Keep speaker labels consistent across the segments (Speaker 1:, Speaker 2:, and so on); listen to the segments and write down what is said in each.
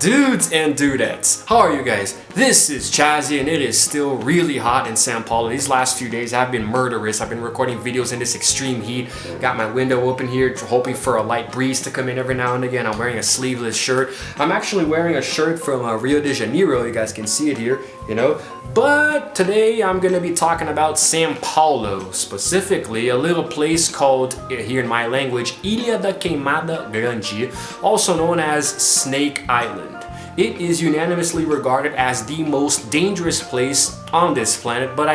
Speaker 1: Dudes and dudettes, how are you guys? This is Chazzy and it is still really hot in São Paulo. These last few days have been murderous. I've been recording videos in this extreme heat. Got my window open here, hoping for a light breeze to come in every now and again. I'm wearing a sleeveless shirt. I'm actually wearing a shirt from Rio de Janeiro. You guys can see it here, you know. But today I'm gonna be talking about São Paulo, specifically a little place called, here in my language, Ilha da Queimada Grande, also known as Snake Island. It is unanimously regarded as the most dangerous place on this planet, but I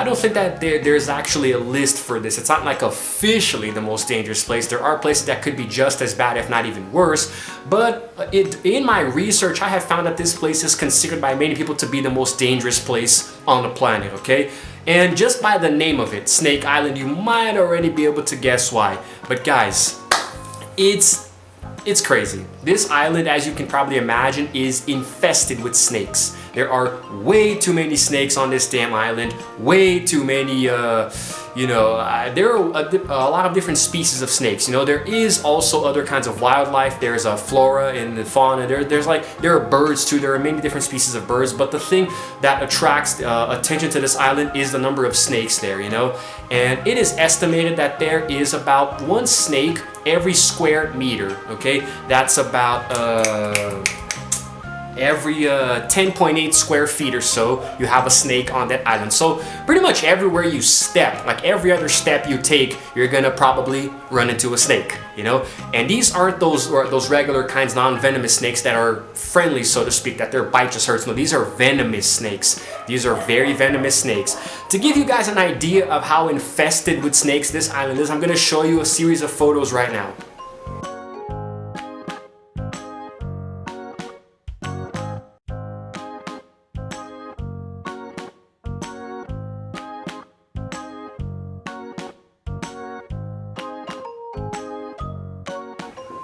Speaker 1: don't think that there's actually a list for this. It's not like officially the most dangerous place. There are places that could be just as bad, if not even worse. But in my research, I have found that this place is considered by many people to be the most dangerous place on the planet, okay? And just by the name of it, Snake Island, you might already be able to guess why. But guys, it's crazy. This island, as you can probably imagine, is infested with snakes. There are way too many snakes on this damn island. Way too many, there are a lot of different species of snakes. You know, there is also other kinds of wildlife. There's a flora and the fauna. There are birds too. There are many different species of birds. But the thing that attracts attention to this island is the number of snakes there, you know. And it is estimated that there is about one snake every square meter, okay? That's about every 10.8 square feet or so, you have a snake on that island. So pretty much everywhere you step, like every other step you take, you're gonna probably run into a snake, you know? And these aren't those regular kinds, non-venomous snakes that are friendly, so to speak, that their bite just hurts. No, these are venomous snakes. These are very venomous snakes. To give you guys an idea of how infested with snakes this island is, I'm gonna show you a series of photos right now.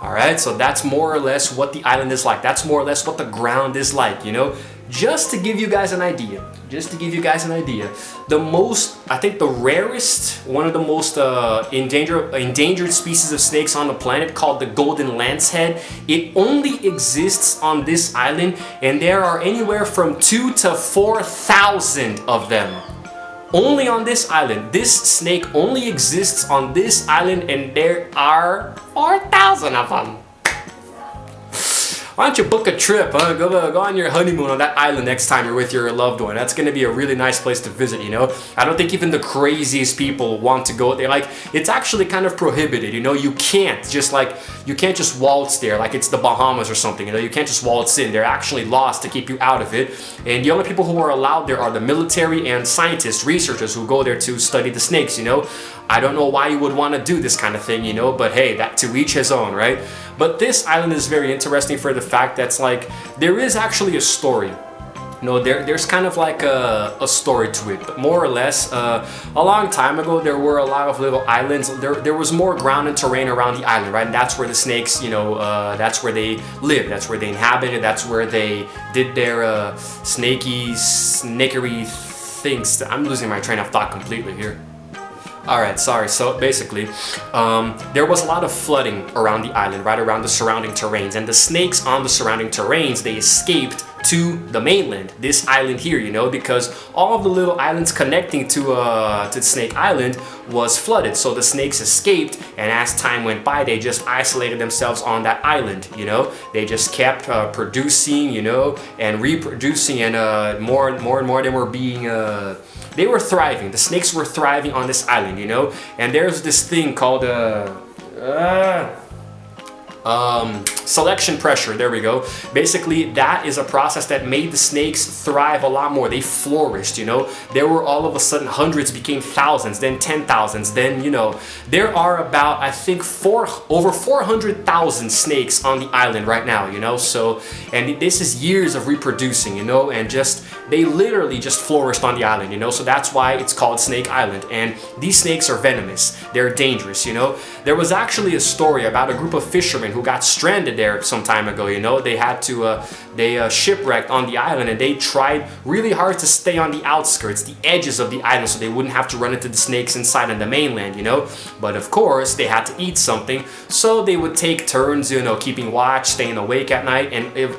Speaker 1: Alright, so that's more or less what the island is like. That's more or less what the ground is like, you know? Just to give you guys an idea. I think the rarest, one of the most endangered species of snakes on the planet, called the golden lancehead, it only exists on this island, and there are anywhere from 2,000 to 4,000 of them. Only on this island. This snake only exists on this island, and there are 4,000 of them. Why don't you book a trip, huh? Go on your honeymoon on that island next time you're with your loved one. That's gonna be a really nice place to visit, you know? I don't think even the craziest people want to go there. Like, it's actually kind of prohibited, you know? You can't just waltz there like it's the Bahamas or something, you know? You can't just waltz in. There are actually laws to keep you out of it. And the only people who are allowed there are the military and scientists, researchers who go there to study the snakes, you know? I don't know why you would want to do this kind of thing, you know, but hey, that to each his own, right? But this island is very interesting for the fact that's like, there is actually a story. You know, there's kind of like a story to it, but more or less, a long time ago, there were a lot of little islands. There was more ground and terrain around the island, right? And that's where the snakes, you know, that's where they lived, that's where they inhabited, that's where they did their snakery things. I'm losing my train of thought completely here. Alright, sorry. So basically, there was a lot of flooding around the island, right around the surrounding terrains, and the snakes on the surrounding terrains, they escaped to the mainland, this island here, you know, because all of the little islands connecting to Snake Island was flooded. So the snakes escaped, and as time went by, they just isolated themselves on that island, you know. They just kept producing, you know, and reproducing, and more and more of them were being they were thriving. The snakes were thriving on this island, you know. And there's this thing called selection pressure. There we go. Basically, that is a process that made the snakes thrive a lot more. They flourished, you know. There were all of a sudden hundreds became thousands, then 10,000s, then, you know, there are about, I think, over 400,000 snakes on the island right now, you know. So, and this is years of reproducing, you know, and they literally just flourished on the island, you know. So that's why it's called Snake Island. And these snakes are venomous. They're dangerous, you know. There was actually a story about a group of fishermen who got stranded there some time ago, you know. They had to, they shipwrecked on the island, and they tried really hard to stay on the outskirts, the edges of the island, so they wouldn't have to run into the snakes inside on the mainland, you know. But of course, they had to eat something, so they would take turns, you know, keeping watch, staying awake at night, and if,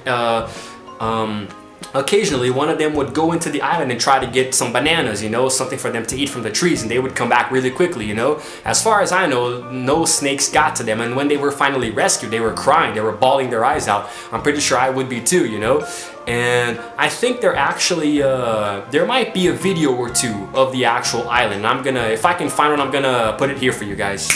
Speaker 1: occasionally one of them would go into the island and try to get some bananas, you know, something for them to eat from the trees, and they would come back really quickly, you know. As far as I know, no snakes got to them, and when they were finally rescued, they were crying, they were bawling their eyes out. I'm pretty sure I would be too, you know. And I think there actually, there might be a video or two of the actual island. I'm gonna, if I can find one, I'm gonna put it here for you guys.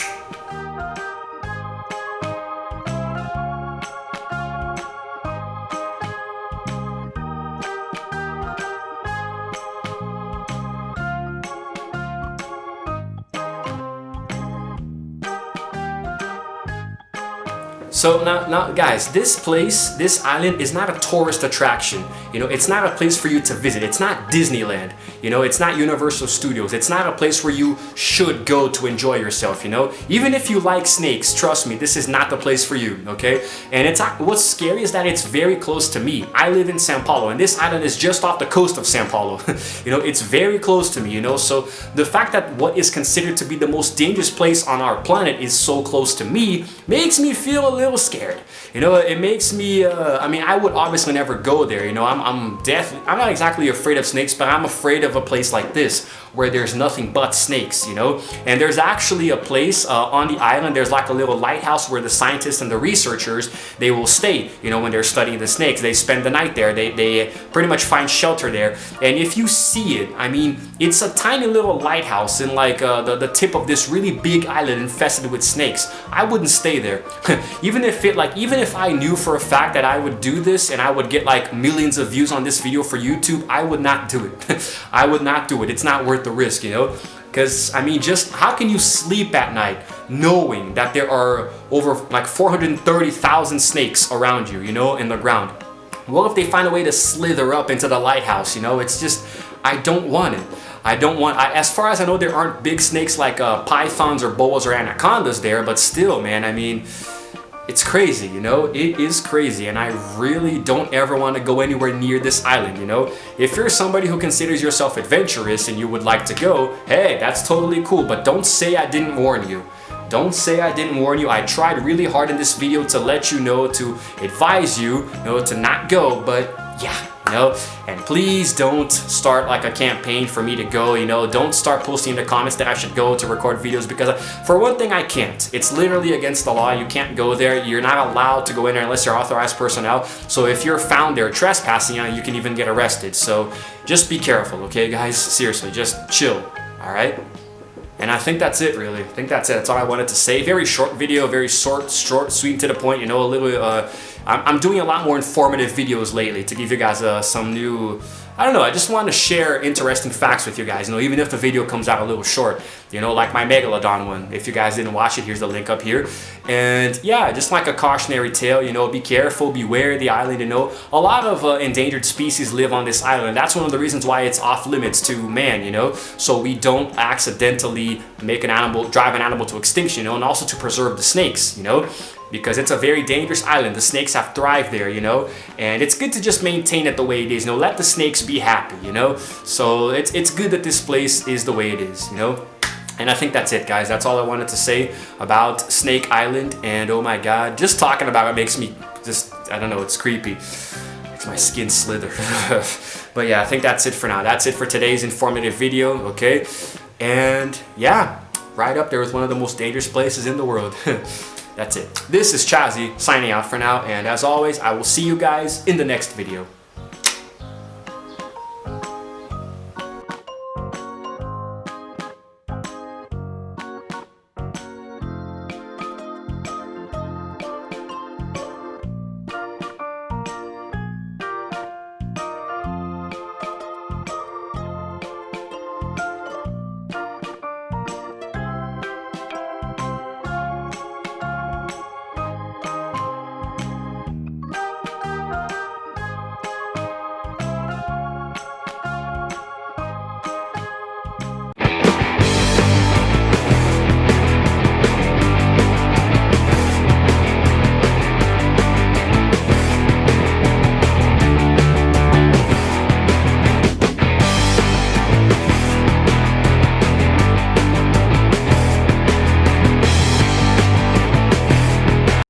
Speaker 1: So now guys, this place, this island is not a tourist attraction. You know, it's not a place for you to visit. It's not Disneyland. You know, it's not Universal Studios. It's not a place where you should go to enjoy yourself, you know. Even if you like snakes, trust me, this is not the place for you, okay? And it's what's scary is that it's very close to me. I live in São Paulo, and this island is just off the coast of São Paulo. You know, it's very close to me, you know. So the fact that what is considered to be the most dangerous place on our planet is so close to me makes me feel a little scared. You know, it makes me, I mean, I would obviously never go there, you know. I'm not exactly afraid of snakes, but I'm afraid of a place like this where there's nothing but snakes, you know. And there's actually a place on the island, there's like a little lighthouse where the scientists and the researchers, they will stay, you know, when they're studying the snakes. They spend the night there, they pretty much find shelter there. And if you see it, I mean, it's a tiny little lighthouse in like the tip of this really big island infested with snakes. I wouldn't stay there. Even if I knew for a fact that I would do this and I would get like millions of views on this video for YouTube, I would not do it. I would not do it. It's not worth the risk, you know. Because, I mean, just how can you sleep at night knowing that there are over like 430,000 snakes around you, you know, in the ground? What if they find a way to slither up into the lighthouse, you know? It's just, I don't want it. As far as I know, there aren't big snakes like pythons or boas or anacondas there, but still, man, I mean, it's crazy, you know. It is crazy, and I really don't ever want to go anywhere near this island, you know. If you're somebody who considers yourself adventurous and you would like to go, hey, that's totally cool, but don't say I didn't warn you. Don't say I didn't warn you. I tried really hard in this video to let you know, to advise you, you know, to not go, but yeah, you know. And please don't start like a campaign for me to go, you know. Don't start posting in the comments that I should go to record videos, because for one thing, I can't. It's literally against the law. You can't go there. You're not allowed to go in there unless you're authorized personnel. So if you're found there trespassing, you can even get arrested. So just be careful, okay, guys? Seriously, just chill, all right? And I think that's it, really. I think that's it. That's all I wanted to say. Very short video, very short, sweet, and to the point. You know, a little. I'm doing a lot more informative videos lately to give you guys some new. I don't know. I just want to share interesting facts with you guys. You know, even if the video comes out a little short. You know, like my Megalodon one. If you guys didn't watch it, here's the link up here. And yeah, just like a cautionary tale. You know, be careful, beware of the island. You know, a lot of endangered species live on this island. And that's one of the reasons why it's off limits to man. You know, so we don't accidentally make drive an animal to extinction. You know, and also to preserve the snakes. You know, because it's a very dangerous island. The snakes have thrived there, you know, and it's good to just maintain it the way it is. You know, let the snakes be happy, you know. So it's good that this place is the way it is, you know. And I think that's it, guys. That's all I wanted to say about Snake Island. And oh my God, just talking about it makes me just, I don't know, it's creepy. Makes my skin slither. But yeah, I think that's it for now. That's it for today's informative video, okay? And yeah, right up there with one of the most dangerous places in the world. That's it. This is Chazzy signing out for now. And as always, I will see you guys in the next video.